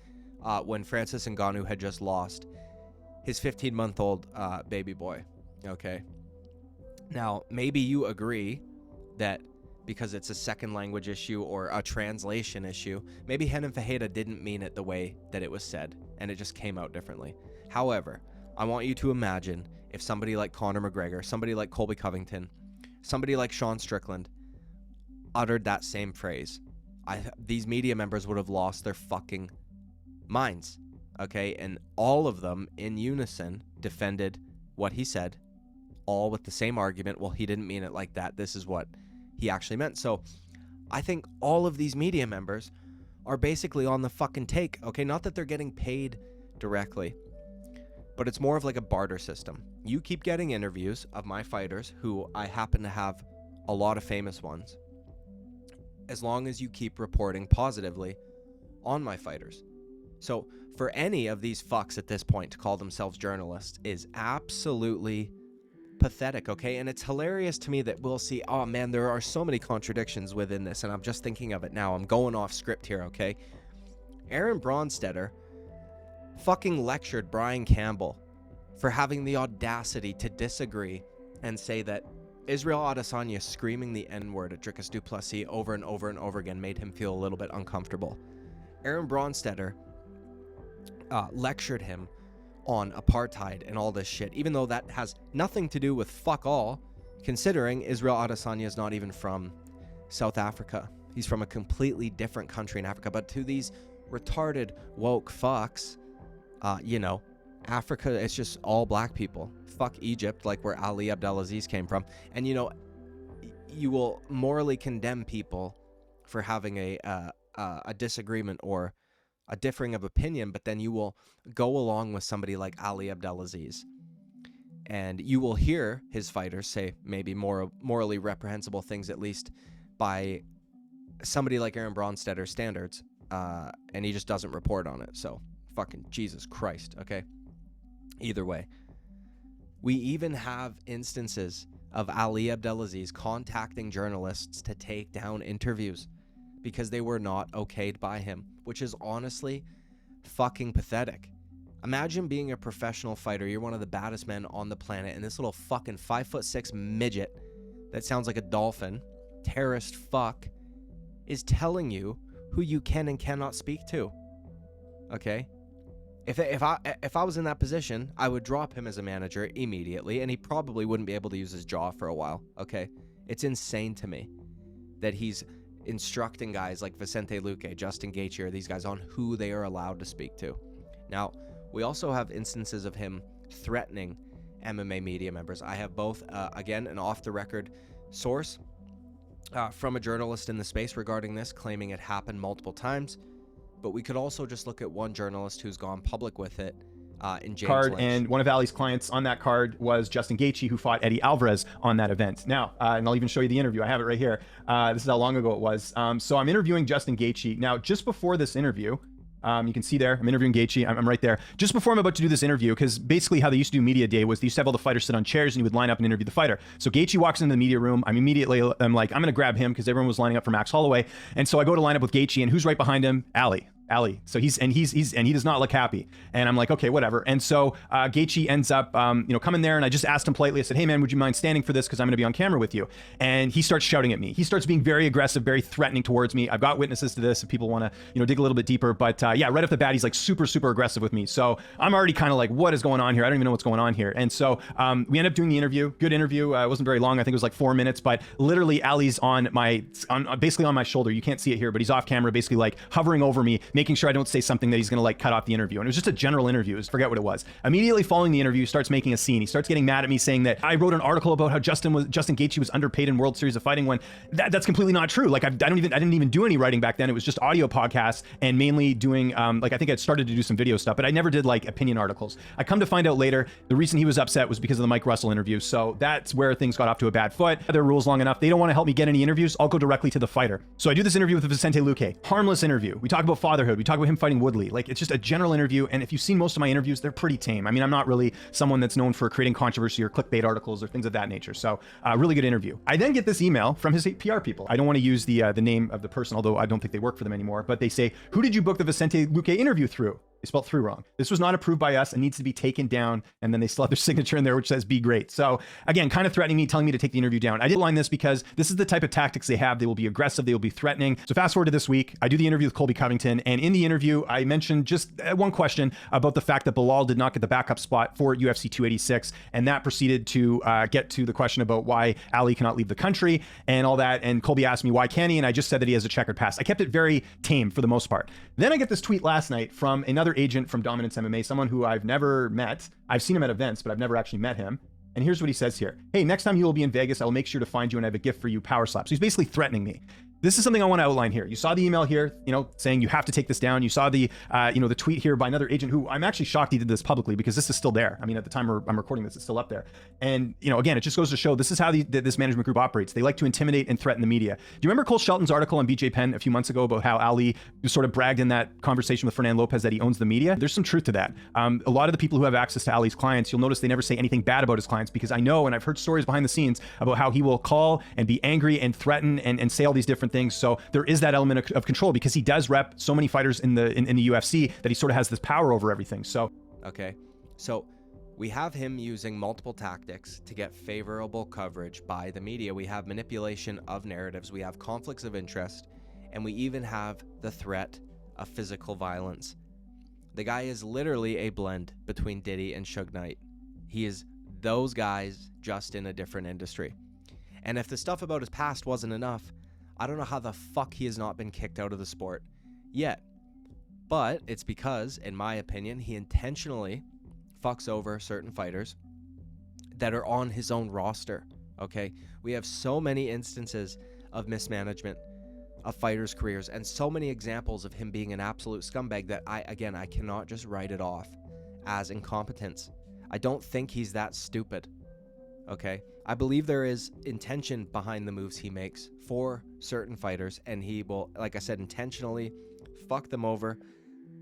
when Francis Ngannou had just lost his 15-month-old baby boy, okay? Now, maybe you agree that because it's a second language issue or a translation issue, maybe Renan Fajeda didn't mean it the way that it was said, and it just came out differently. However, I want you to imagine if somebody like Conor McGregor, somebody like Colby Covington, somebody like Sean Strickland uttered that same phrase. These media members would have lost their fucking minds, okay? And all of them in unison defended what he said, all with the same argument. Well, he didn't mean it like that. This is what he actually meant. So I think all of these media members are basically on the fucking take, okay? Not that they're getting paid directly, but it's more of like a barter system. You keep getting interviews of my fighters, who I happen to have a lot of famous ones, as long as you keep reporting positively on my fighters. So for any of these fucks at this point to call themselves journalists is absolutely pathetic, okay? And it's hilarious to me that we'll see, oh man, there are so many contradictions within this, and I'm just thinking of it now. I'm going off script here, okay? Aaron Bronstetter fucking lectured Brian Campbell for having the audacity to disagree and say that Israel Adesanya screaming the N-word at Dricus du Plessis over and over and over again made him feel a little bit uncomfortable. Aaron Bronstetter lectured him on apartheid and all this shit, even though that has nothing to do with fuck all, considering Israel Adesanya is not even from South Africa. He's from a completely different country in Africa. But to these retarded woke fucks, you know, Africa, it's just all black people. Fuck Egypt, like where Ali Abdelaziz came from. And, you know, you will morally condemn people for having a disagreement or a differing of opinion, but then you will go along with somebody like Ali Abdelaziz, and you will hear his fighters say maybe more morally reprehensible things, at least by somebody like Aaron Bronstetter standards, and he just doesn't report on it. So fucking Jesus Christ, okay? Either way, we even have instances of Ali Abdelaziz contacting journalists to take down interviews because they were not okayed by him, which is honestly fucking pathetic. Imagine being a professional fighter. You're one of the baddest men on the planet, and this little fucking 5'6" midget that sounds like a dolphin, terrorist fuck, is telling you who you can and cannot speak to. Okay? If I was in that position, I would drop him as a manager immediately, and he probably wouldn't be able to use his jaw for a while. Okay? It's insane to me that he's instructing guys like Vicente Luque, Justin Gaethje, or these guys on who they are allowed to speak to. Now, we also have instances of him threatening MMA media members. I have both, again, an off-the-record source from a journalist in the space regarding this, claiming it happened multiple times. But we could also just look at one journalist who's gone public with it, in James card, Lynch. and one of Ali's clients on that card was Justin Gaethje, who fought Eddie Alvarez on that event. Now, and I'll even show you the interview. I have it right here. This is how long ago it was. So I'm interviewing Justin Gaethje. Now, just before this interview, you can see there, I'm interviewing Gaethje. I'm right there. Just before I'm about to do this interview, because basically how they used to do media day was they used to have all the fighters sit on chairs and you would line up and interview the fighter. So Gaethje walks into the media room. I'm like, I'm going to grab him because everyone was lining up for Max Holloway. And so I go to line up with Gaethje, and who's right behind him? Ali. So he does not look happy. And I'm like, okay, whatever. And so Gaethje ends up, coming there, and I just asked him politely. I said, hey man, would you mind standing for this? Because I'm going to be on camera with you. And he starts shouting at me. He starts being very aggressive, very threatening towards me. I've got witnesses to this if people want to, dig a little bit deeper. But yeah, right off the bat, he's like super, super aggressive with me. So I'm already kind of like, what is going on here? I don't even know what's going on here. And so we end up doing the interview. Good interview. It wasn't very long. I think it was like 4 minutes, but literally Ali's basically on my shoulder. You can't see it here, but he's off camera, basically like hovering over me, making sure I don't say something that he's going to like cut off the interview. And it was just a general interview. Forget what it was. Immediately following the interview, he starts making a scene. He starts getting mad at me, saying that I wrote an article about how Justin Gaethje was underpaid in World Series of Fighting, when that's completely not true. Like I didn't even do any writing back then. It was just audio podcasts and mainly doing I think I'd started to do some video stuff, but I never did like opinion articles. I come to find out later, the reason he was upset was because of the Mike Russell interview. So that's where things got off to a bad foot. Their rules long enough. They don't want to help me get any interviews. I'll go directly to the fighter. So I do this interview with Vicente Luque. Harmless interview. We talk about fatherhood. We talk about him fighting Woodley. Like, it's just a general interview. And if you've seen most of my interviews, they're pretty tame. I mean, I'm not really someone that's known for creating controversy or clickbait articles or things of that nature. So really good interview. I then get this email from his PR people. I don't want to use the name of the person, although I don't think they work for them anymore, but they say, who did you book the Vicente Luque interview through? They spelled through wrong. This was not approved by us and needs to be taken down. And then they still have their signature in there, which says be great. So again, kind of threatening me, telling me to take the interview down. I did line this because this is the type of tactics they have. They will be aggressive. They will be threatening. So fast forward to this week, I do the interview with Colby Covington. And in the interview, I mentioned just one question about the fact that Bilal did not get the backup spot for UFC 286. And that proceeded to get to the question about why Ali cannot leave the country and all that. And Colby asked me, why can't he? And I just said that he has a checkered past. I kept it very tame for the most part. Then I get this tweet last night from another agent from Dominance MMA, someone who I've never met. I've seen him at events, but I've never actually met him. And here's what he says here. Hey, next time you will be in Vegas, I will make sure to find you and I have a gift for you, power slap. So he's basically threatening me. This is something I want to outline here. You saw the email here, saying you have to take this down. You saw the, the tweet here by another agent who I'm actually shocked he did this publicly because this is still there. I mean, at the time I'm recording this, it's still up there. And, again, it just goes to show this is how this management group operates. They like to intimidate and threaten the media. Do you remember Cole Shelton's article on BJ Penn a few months ago about how Ali sort of bragged in that conversation with Fernando Lopez that he owns the media? There's some truth to that. A lot of the people who have access to Ali's clients, you'll notice they never say anything bad about his clients because I know, and I've heard stories behind the scenes about how he will call and be angry and threaten and say all these different things. So there is that element of control because he does rep so many fighters in the UFC that he sort of has this power over everything. So okay, so we have him using multiple tactics to get favorable coverage by the media. We have manipulation of narratives, we have conflicts of interest, and we even have the threat of physical violence. The guy is literally a blend between Diddy and Suge Knight. He is those guys just in a different industry. And if the stuff about his past wasn't enough, I don't know how the fuck he has not been kicked out of the sport yet. But it's because, in my opinion, he intentionally fucks over certain fighters that are on his own roster, okay? We have so many instances of mismanagement of fighters' careers and so many examples of him being an absolute scumbag that I cannot just write it off as incompetence. I don't think he's that stupid, okay? I believe there is intention behind the moves he makes for certain fighters, and he will, like I said, intentionally fuck them over,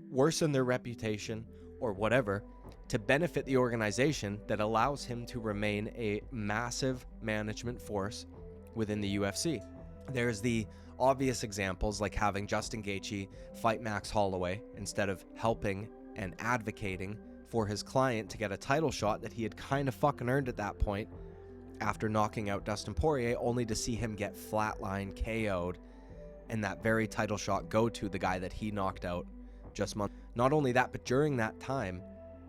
worsen their reputation, or whatever, to benefit the organization that allows him to remain a massive management force within the UFC. There's the obvious examples like having Justin Gaethje fight Max Holloway instead of helping and advocating for his client to get a title shot that he had kind of fucking earned at that point after knocking out Dustin Poirier, only to see him get flatlined, KO'd, and that very title shot go to the guy that he knocked out just months. Not only that, but during that time,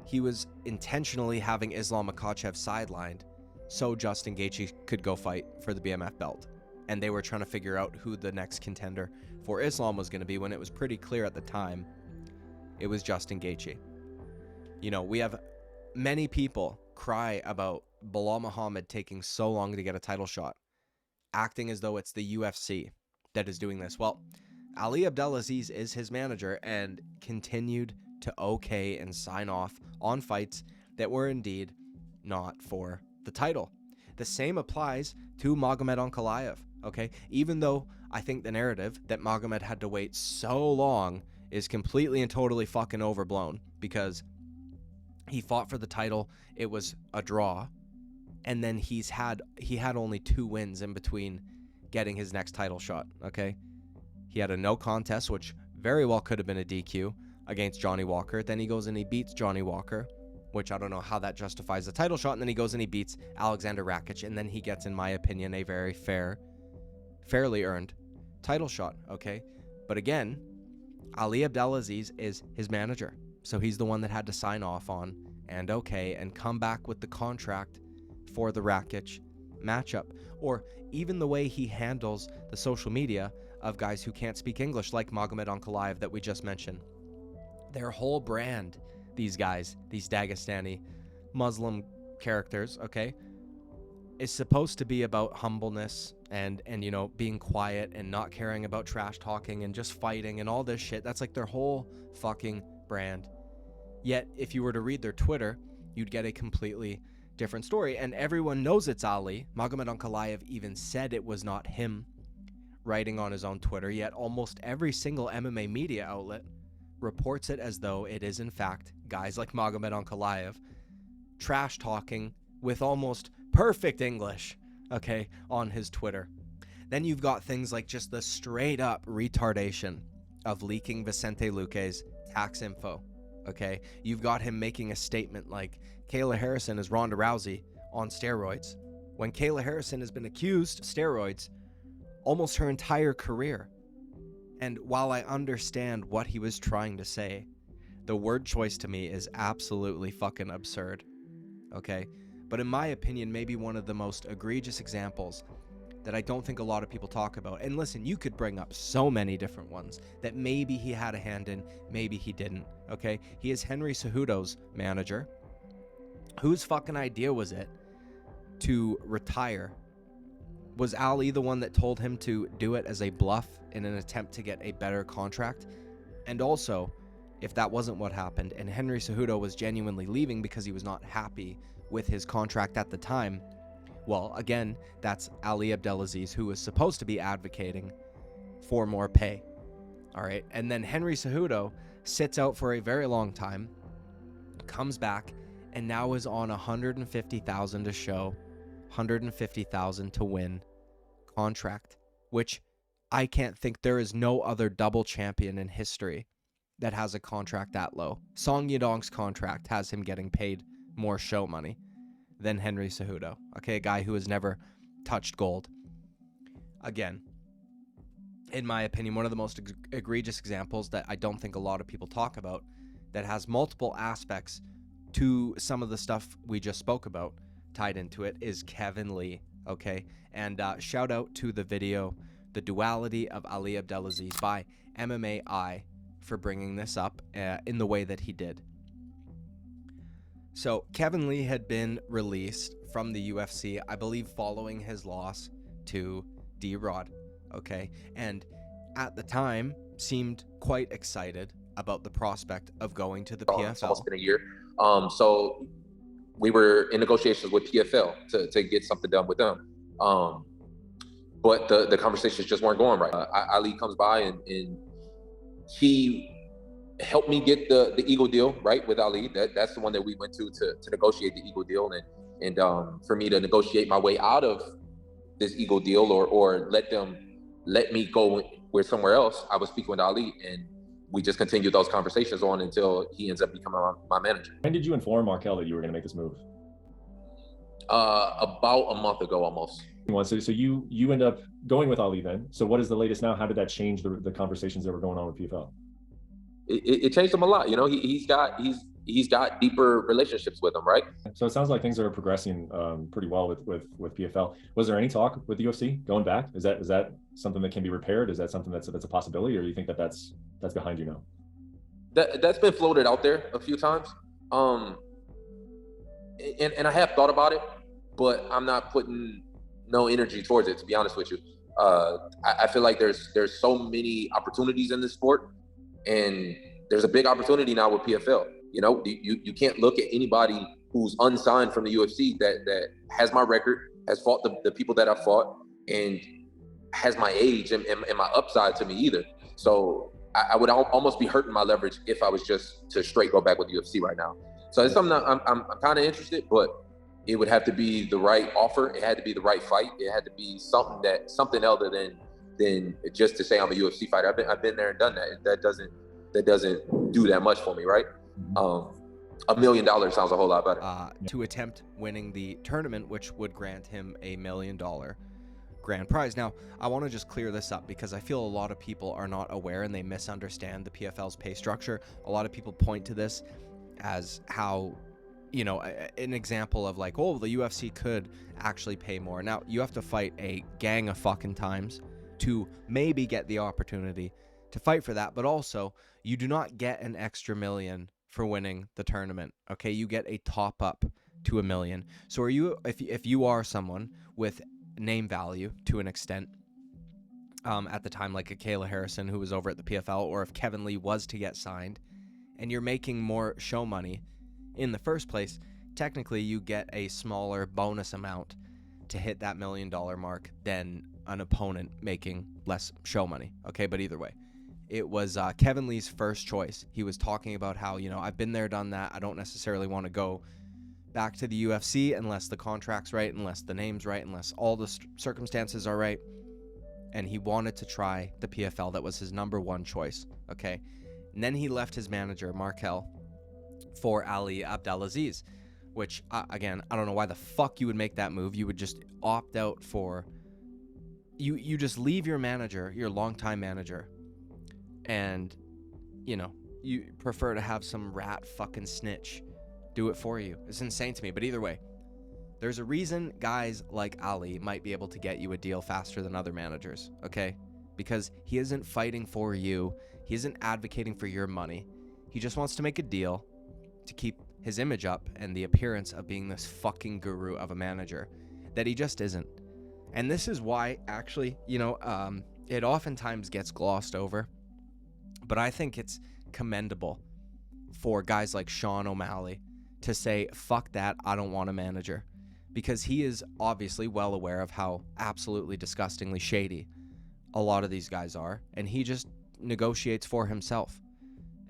he was intentionally having Islam Makhachev sidelined so Justin Gaethje could go fight for the BMF belt. And they were trying to figure out who the next contender for Islam was going to be when it was pretty clear at the time it was Justin Gaethje. We have many people cry about Bilal Muhammad taking so long to get a title shot, acting as though it's the UFC that is doing this. Well, Ali Abdelaziz is his manager and continued to okay and sign off on fights that were indeed not for the title. The same applies to Magomed Ankalaev, okay? Even though I think the narrative that Magomed had to wait so long is completely and totally fucking overblown because he fought for the title, it was a draw, and then he had only 2 wins in between getting his next title shot, okay? He had a no contest, which very well could have been a DQ against Johnny Walker. Then he goes and he beats Johnny Walker, which I don't know how that justifies the title shot. And then he goes and he beats Alexander Rakic. And then he gets, in my opinion, a very fairly earned title shot, okay? But again, Ali Abdelaziz is his manager. So he's the one that had to sign off on and okay and come back with the contract for the Rakic matchup. Or even the way he handles the social media of guys who can't speak English, like Magomed Ankalaev that we just mentioned. Their whole brand, these guys, these Dagestani Muslim characters, okay, is supposed to be about humbleness and being quiet and not caring about trash talking and just fighting and all this shit. That's like their whole fucking brand. Yet, if you were to read their Twitter, you'd get a completely different story. And everyone knows it's Ali. Magomed Ankalaev even said it was not him writing on his own Twitter, yet almost every single MMA media outlet reports it as though it is in fact guys like Magomed Ankalaev trash talking with almost perfect English, okay, on his Twitter. Then you've got things like just the straight up retardation of leaking Vicente Luque's tax info, okay? You've got him making a statement like Kayla Harrison is Ronda Rousey on steroids, when Kayla Harrison has been accused of steroids almost her entire career. And while I understand what he was trying to say, the word choice to me is absolutely fucking absurd, okay? But in my opinion, maybe one of the most egregious examples that I don't think a lot of people talk about. And listen, you could bring up so many different ones that maybe he had a hand in, maybe he didn't, okay? He is Henry Cejudo's manager. Whose fucking idea was it to retire? Was Ali the one that told him to do it as a bluff in an attempt to get a better contract? And also, if that wasn't what happened and Henry Cejudo was genuinely leaving because he was not happy with his contract at the time, well, again, that's Ali Abdelaziz, who was supposed to be advocating for more pay. All right. And then Henry Cejudo sits out for a very long time, comes back, and now is on $150,000 to show, $150,000 to win contract, which I can't think there is no other double champion in history that has a contract that low. Song Yadong's contract has him getting paid more show money than Henry Cejudo. Okay, a guy who has never touched gold. Again, in my opinion, one of the most egregious examples that I don't think a lot of people talk about, that has multiple aspects to some of the stuff we just spoke about tied into it, is Kevin Lee. Okay, and shout out to the video, The Duality of Ali Abdelaziz by MMA for bringing this up in the way that he did. So Kevin Lee had been released from the UFC, I believe, following his loss to D-Rod, okay? And at the time, seemed quite excited about the prospect of going to the PFL. It's almost been a year. So we were in negotiations with PFL to get something done with them. But the conversations just weren't going right. Ali comes by and he helped me get the Eagle deal, right, with Ali. That's the one that we went to negotiate the Eagle deal, and for me to negotiate my way out of this Eagle deal or let me go with somewhere else, I was speaking with Ali, and we just continued those conversations on until he ends up becoming my manager. When did you inform Markel that you were going to make this move? About a month ago, almost. So you end up going with Ali then. So what is the latest now? How did that change the conversations that were going on with PFL? It changed him a lot. You know, he's got deeper relationships with him, right? So it sounds like things are progressing pretty well with PFL. Was there any talk with the UFC going back? Is that something that can be repaired? Is that something that's a possibility, or do you think that's behind you now? That's been floated out there a few times, and I have thought about it, but I'm not putting no energy towards it, to be honest with you. I feel like there's so many opportunities in this sport, and there's a big opportunity now with PFL. You know, you can't look at anybody who's unsigned from the UFC that has my record, has fought the people that I've fought, and has my age and my upside to me either. So I would almost be hurting my leverage if I was just to straight go back with the UFC right now. So it's something I'm kind of interested, but it would have to be the right offer. It had to be the right fight. It had to be something other than just to say I'm a UFC fighter. I've been there and done that. That doesn't do that much for me, right? $1 million sounds a whole lot better. To attempt winning the tournament, which would grant him $1 million grand prize. Now, I want to just clear this up because I feel a lot of people are not aware and they misunderstand the PFL's pay structure. A lot of people point to this as how, you know, an example of like, oh, the UFC could actually pay more. Now, you have to fight a gang of fucking times to maybe get the opportunity to fight for that, but also you do not get an extra $1 million for winning the tournament. Okay, you get a top up to $1 million. So are you, if you are someone with name value to an extent, at the time, like a Kayla Harrison who was over at the PFL, or if Kevin Lee was to get signed, and you're making more show money in the first place, technically you get a smaller bonus amount to hit that $1 million mark than an opponent making less show money. Okay, but either way, it was Kevin Lee's first choice. He was talking about how, you know, I've been there, done that. I don't necessarily want to go back to the UFC unless the contract's right, unless the name's right, unless all the circumstances are right. And he wanted to try the PFL. That was his number one choice. Okay. And then he left his manager, Markel, for Ali Abdelaziz, which, again, I don't know why the fuck you would make that move. You would just opt out for... You just leave your manager, your longtime manager, and, you know, you prefer to have some rat fucking snitch do it for you. It's insane to me. But either way, There's a reason guys like Ali might be able to get you a deal faster than other managers, okay? Because he isn't fighting for you. He isn't advocating for your money. He just wants to make a deal to keep his image up and the appearance of being this fucking guru of a manager that he just isn't. And this is why, actually, it oftentimes gets glossed over, but I think it's commendable for guys like Sean O'Malley to say, fuck that, I don't want a manager. Because he is obviously well aware of how absolutely disgustingly shady a lot of these guys are, and he just negotiates for himself.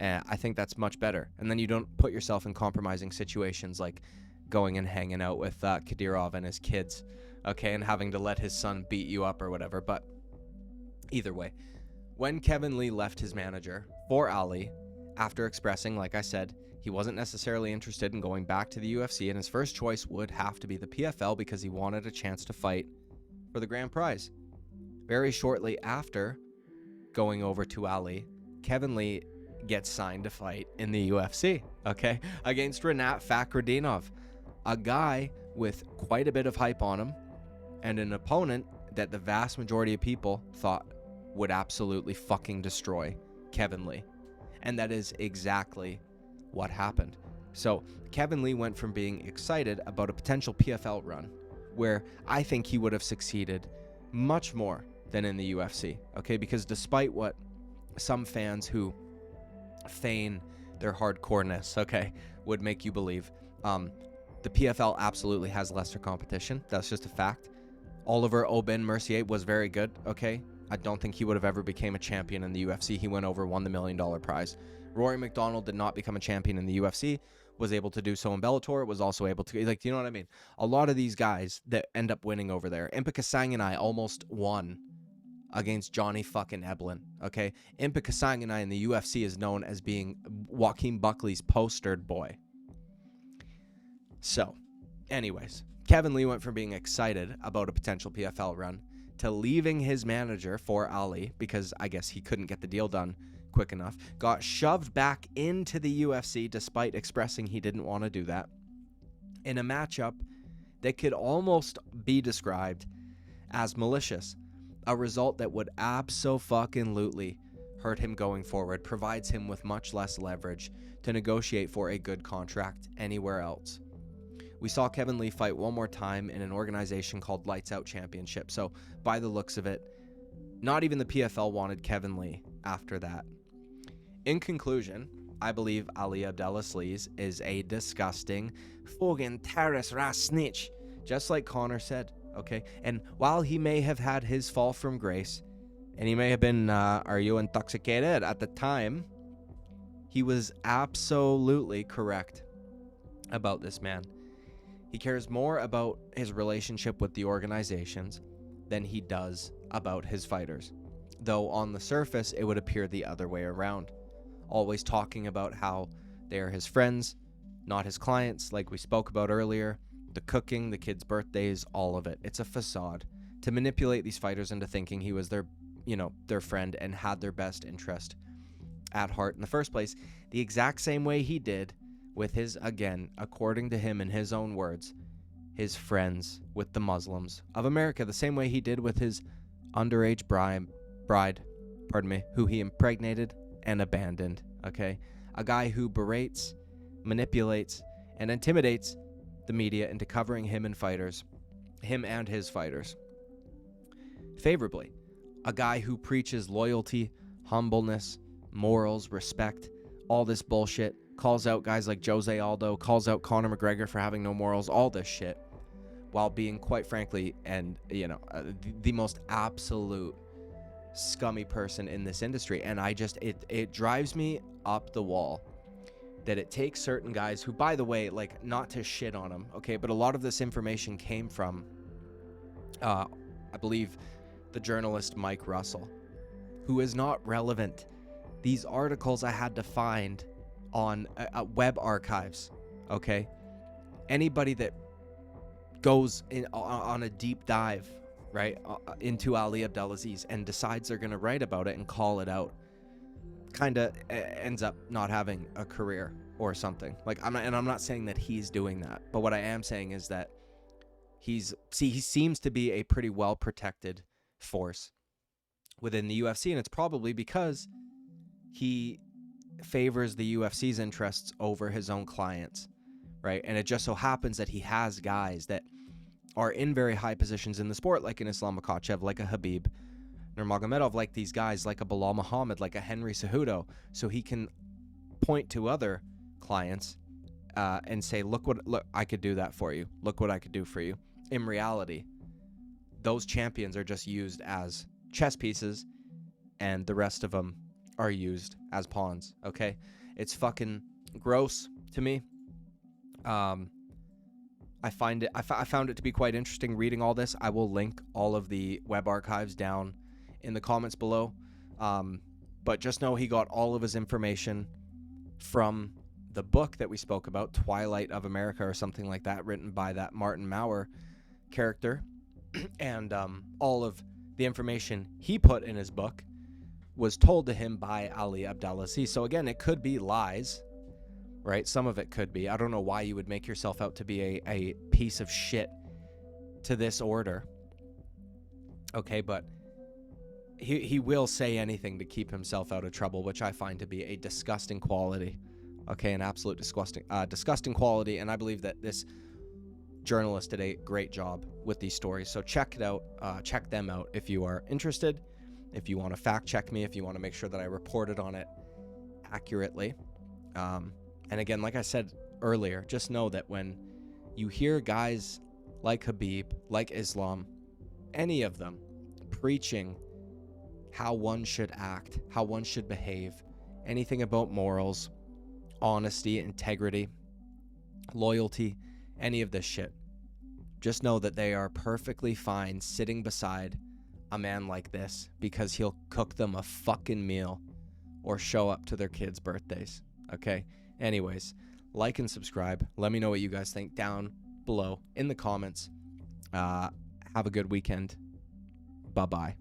And I think that's much better. And then you don't put yourself in compromising situations like going and hanging out with Kadyrov and his kids, okay, and having to let his son beat you up or whatever. But either way, when Kevin Lee left his manager for Ali, after expressing, like I said, he wasn't necessarily interested in going back to the UFC, and his first choice would have to be the PFL because he wanted a chance to fight for the grand prize. Very shortly after going over to Ali, Kevin Lee gets signed to fight in the UFC, okay, against Rinat Fakhretdinov, a guy with quite a bit of hype on him and an opponent that the vast majority of people thought would absolutely fucking destroy Kevin Lee. And that is exactly what happened. So Kevin Lee went from being excited about a potential PFL run, where I think he would have succeeded much more than in the UFC, okay? Because despite what some fans who feign their hardcoreness, okay, would make you believe, the PFL absolutely has lesser competition. That's just a fact. Oliver Aubin Mercier was very good, okay? I don't think he would have ever became a champion in the UFC. He went over, won the $1 million prize. Rory McDonald did not become a champion in the UFC, was able to do so in Bellator, was also able to, like, you know what I mean? A lot of these guys that end up winning over there. Impa Kasanganay almost won against Johnny fucking Eblin, okay? Impa Kasanganay in the UFC is known as being Joaquin Buckley's postered boy. So, anyways, Kevin Lee went from being excited about a potential PFL run to leaving his manager for Ali because I guess he couldn't get the deal done quick enough, got shoved back into the UFC despite expressing he didn't want to do that, in a matchup that could almost be described as malicious, a result that would abso-fucking-lutely hurt him going forward, provides him with much less leverage to negotiate for a good contract anywhere else. We saw Kevin Lee fight one more time in an organization called Lights Out Championship, so by the looks of it, not even the PFL wanted Kevin Lee after that. In conclusion, I believe Ali Abdelaziz is a disgusting fucking terrorist ras snitch, just like Connor said, okay? And while he may have had his fall from grace, and he may have been, are you intoxicated at the time, he was absolutely correct about this man. He cares more about his relationship with the organizations than he does about his fighters, though on the surface it would appear the other way around. Always talking about how they are his friends, not his clients, like we spoke about earlier, the cooking, the kids' birthdays, all of it. It's a facade to manipulate these fighters into thinking he was their friend and had their best interest at heart in the first place, the exact same way he did with his, again, according to him in his own words, his friends with the Muslims of America, the same way he did with his underage bride, who he impregnated and abandoned, okay? A guy who berates, manipulates, and intimidates the media into covering him and his fighters favorably. A guy who preaches loyalty, humbleness, morals, respect, all this bullshit, calls out guys like Jose Aldo, calls out Conor McGregor for having no morals, all this shit, while being, quite frankly, and the most absolute scummy person in this industry. And it drives me up the wall that it takes certain guys who, by the way, like, not to shit on them, okay, but a lot of this information came from I believe the journalist Mike Russell, who is not relevant. These articles I had to find on web archives, okay? Anybody that goes in on a deep dive, right, into Ali Abdelaziz and decides they're going to write about it and call it out, kind of ends up not having a career or something. Like, I'm not saying that he's doing that, but what I am saying is that he seems to be a pretty well protected force within the UFC, and it's probably because he favors the UFC's interests over his own clients, right? And it just so happens that he has guys that are in very high positions in the sport, like an Islam Makhachev, like a Habib Nurmagomedov, like these guys, like a Bilal Muhammad, like a Henry Cejudo, so he can point to other clients and say, look, I could do that for you. Look what I could do for you. In reality, those champions are just used as chess pieces, and the rest of them are used as pawns. Okay, it's fucking gross to me. I found it to be quite interesting reading all this. I will link all of the web archives down in the comments below. But just know he got all of his information from the book that we spoke about, Twilight of America or something like that, written by that Martin Maurer character. And all of the information he put in his book was told to him by Ali Abdelaziz. So again, it could be lies, right? Some of it could be. I don't know why you would make yourself out to be a piece of shit to this order. Okay, but he will say anything to keep himself out of trouble, which I find to be a disgusting quality. Okay, an absolute disgusting quality, and I believe that this journalist did a great job with these stories. So check it out, check them out if you are interested, if you want to fact check me, if you want to make sure that I reported on it accurately. And again, like I said earlier, just know that when you hear guys like Habib, like Islam, any of them preaching how one should act, how one should behave, anything about morals, honesty, integrity, loyalty, any of this shit, just know that they are perfectly fine sitting beside a man like this because he'll cook them a fucking meal or show up to their kids' birthdays. Okay? Anyways, like and subscribe. Let me know what you guys think down below in the comments. Have a good weekend. Bye-bye.